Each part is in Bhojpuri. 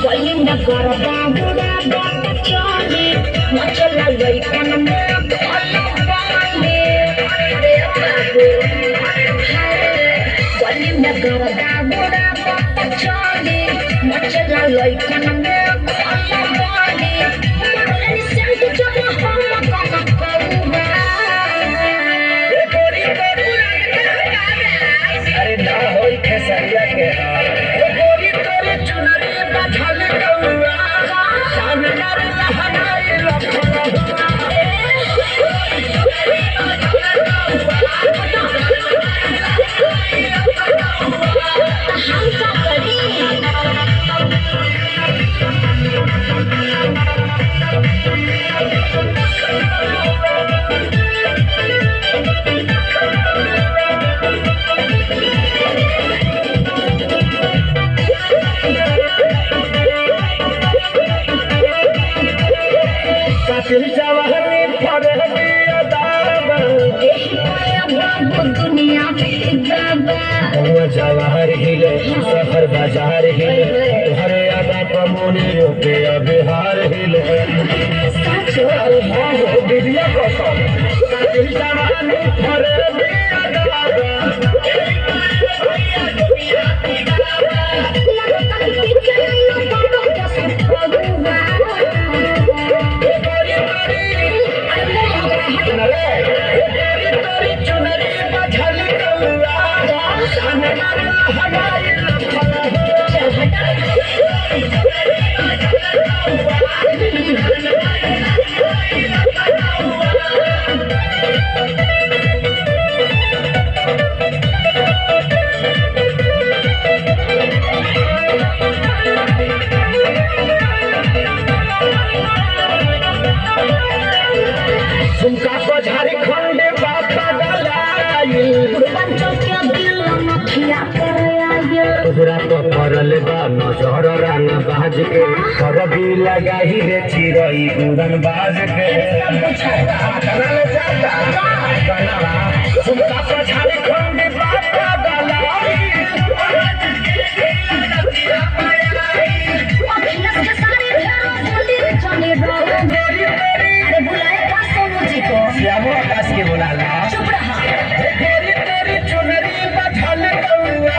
Golinda garba buda bata chali machla laikan me bola bande re babu Golinda garba buda bata chali machla laikan me bola bande marani sent jama hum kana karuba गोरी तोरी अरे ना होई खेसरिया के गोरी तोरी चुनरी बाझल कौआ सामने लहराई लखनऊ हम का करी कातिल जवाहरी फरहदी अदाब दुनिया बाबा हुआ जवाहर हिले शहर बाजार हिले हरे अदा कमोनी पे बिहार हिले अरे हाँ हो बिटिया कसम कातिल जवाहरी फरहदी अदाब झुमका को झारखंड बाबा गलाई पूर्वांचल के दिल मथिया कर आये तोहरा तो परल बा नजर रान बाज के कर भी लगाही रे चिरई उड़न बाज के कनाले जाता कनाला झुमका को झारखंड बाबा गलाई अखिलत के सारे भेड़ों बोली रे चले रहो अरे बुलाए का सोनू जी को श्यामो आकाश के बुलाला चुप रहा तेरी तेरी चुनरी बाझल कौआ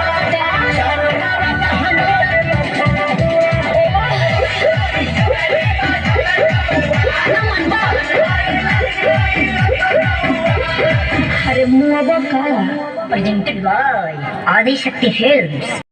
अरे मुआ का प्रेजेंटेड बाय आदि शक्ति फिल्म्स।